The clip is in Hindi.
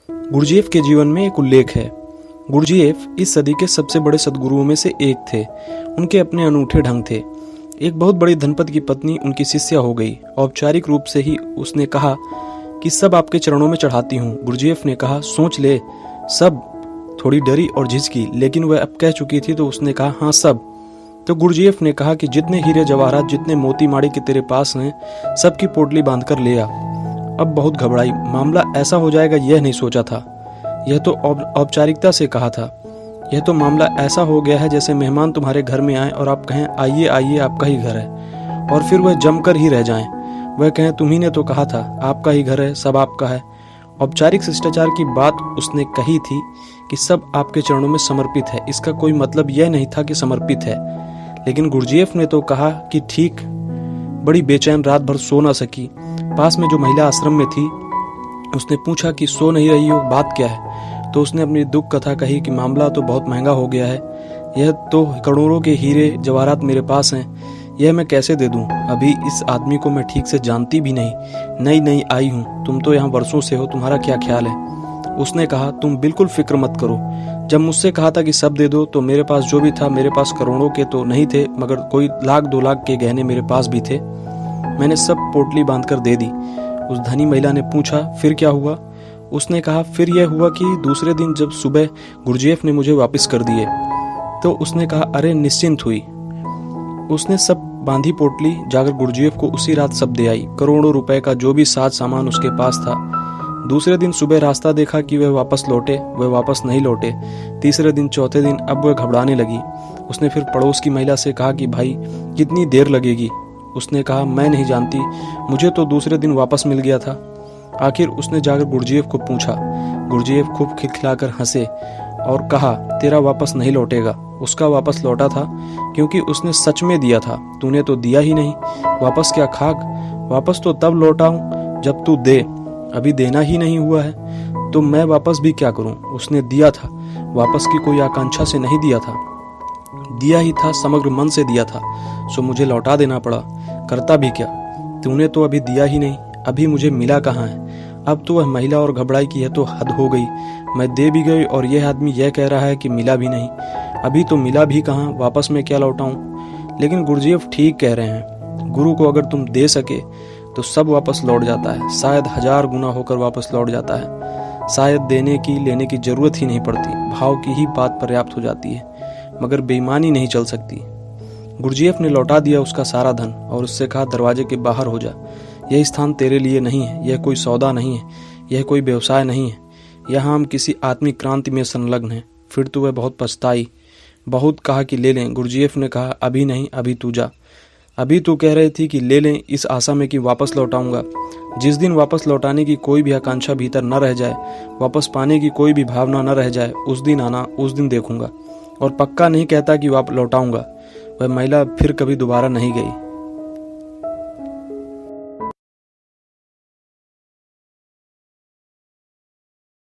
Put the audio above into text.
गुरजीएफ के जीवन में एक उल्लेख है। गुरजीएफ इस सदी के सबसे बड़े सद्गुरुओं में से एक थे। उनके अपने अनूठे ढंग थे। एक बहुत बड़ी धनपति की पत्नी उनकी शिष्या हो गई। औपचारिक रूप से ही उसने कहा कि सब आपके चरणों में चढ़ाती हूँ। गुरजीएफ ने कहा, सोच ले। सब थोड़ी डरी और झिझकी, लेकिन वह अब कह चुकी थी तो उसने कहा, हाँ सब। तो गुरजीएफ ने कहा कि जितने हीरे जवाहरात, जितने मोती माड़ी के तेरे पास हैं, सबकी पोटली बांधकर ले आ। अब बहुत घबराई। मामला ऐसा हो जाएगा यह नहीं सोचा था। यह तो औपचारिकता से कहा था। यह तो मामला ऐसा हो गया है जैसे मेहमान तुम्हारे घर में आए और आप कहें, आइए आइए, आपका ही घर है, और फिर वह जमकर ही रह जाएं। वह कहें, तुम्ही ने तो कहा था, आपका ही घर है, सब आपका है। औपचारिक शिष्टाचार की बात उसने कही थी कि सब आपके चरणों में समर्पित है। इसका कोई मतलब यह नहीं था कि समर्पित है। लेकिन गुरजीएफ ने तो कहा कि ठीक। बड़ी बेचैन, रात भर सो ना सकी। पास में जो महिला आश्रम में थी उसने पूछा कि सो नहीं रही हो, बात क्या है? तो उसने अपनी दुख कथा कही कि मामला तो बहुत महंगा हो गया है। यह तो करोड़ों के हीरे जवाहरात मेरे पास हैं, यह मैं कैसे दे दूं? अभी इस आदमी को मैं ठीक से जानती भी नहीं, नई नई आई हूं। तुम तो यहाँ वर्षों से हो, तुम्हारा क्या ख्याल है? उसने कहा, तुम बिल्कुल फिक्र मत करो। जब मुझसे कहा था कि सब दे दो, तो मेरे पास जो भी था, मेरे पास करोड़ों के तो नहीं थे, मगर कोई 1,00,000-2,00,000 के गहने मेरे पास भी थे। मैंने सब पोटली बांधकर दे दी। उस धनी महिला ने पूछा, फिर क्या हुआ? उसने कहा, फिर यह हुआ कि दूसरे दिन जब सुबह गुरजीएफ ने मुझे वापस कर दिए तो उसने कहा, अरे निश्चिंत हुई। उसने सब बांधी पोटली, जाकर गुरजीएफ को उसी रात सब दे आई। करोड़ों रुपए का जो भी साज सामान उसके पास था। दूसरे दिन सुबह रास्ता देखा कि वह वापस लौटे, वह वापस नहीं लौटे। तीसरे दिन, चौथे दिन, अब वह घबराने लगी। उसने फिर पड़ोस की महिला से कहा कि भाई कितनी देर लगेगी? उसने कहा, मैं नहीं जानती, मुझे तो दूसरे दिन वापस मिल गया था। आखिर उसने जाकर गुरजीएफ को पूछा। गुरजीएफ खूब खिलखिलाकर हंसे और कहा, तेरा वापस नहीं लौटेगा। उसका वापस लौटा था क्योंकि उसने सच में दिया था। तूने तो दिया ही नहीं। वापस क्या खाक? वापस तो तब लौटा हूं जब तू दे। अभी देना ही नहीं हुआ है तो मैं वापस भी क्या करूं? उसने दिया था, वापस की कोई आकांक्षा से नहीं दिया था, दिया ही था, समग्र मन से दिया था, सो मुझे लौटा देना पड़ा। करता भी क्या? तूने तो अभी दिया ही नहीं। अभी मुझे मिला कहाँ है? अब तो वह महिला और घबराई कि यह तो हद हो गई। मैं दे भी गई और यह आदमी यह कह रहा है कि मिला भी नहीं। अभी तो मिला भी कहाँ, वापस मैं क्या लौटाऊं? लेकिन गुरजीएफ ठीक कह रहे हैं। गुरु को अगर तुम दे सके तो सब वापस लौट जाता है, शायद 1000 गुना होकर वापस लौट जाता है। शायद देने की लेने की जरूरत ही नहीं पड़ती, भाव की ही बात पर्याप्त हो जाती है, मगर बेईमानी नहीं चल सकती। गुरजीएफ ने लौटा दिया उसका सारा धन और उससे कहा, दरवाजे के बाहर हो जा। यह स्थान तेरे लिए नहीं है, यह कोई सौदा नहीं है, यह कोई व्यवसाय नहीं है। यहाँ हम किसी आत्मिक क्रांति में संलग्न हैं। फिर तो वह बहुत पछताई। बहुत कहा कि ले लें। गुरजीएफ ने कहा, अभी नहीं, अभी तू जा। अभी तू कह रही थी कि ले लें इस आशा में कि वापस लौटाऊंगा। जिस दिन वापस लौटाने की कोई भी आकांक्षा भीतर न रह जाए, वापस पाने की कोई भी भावना न रह जाए, उस दिन आना, उस दिन देखूंगा। और पक्का नहीं कहता कि वापस लौटाऊंगा। वह महिला फिर कभी दोबारा नहीं गई।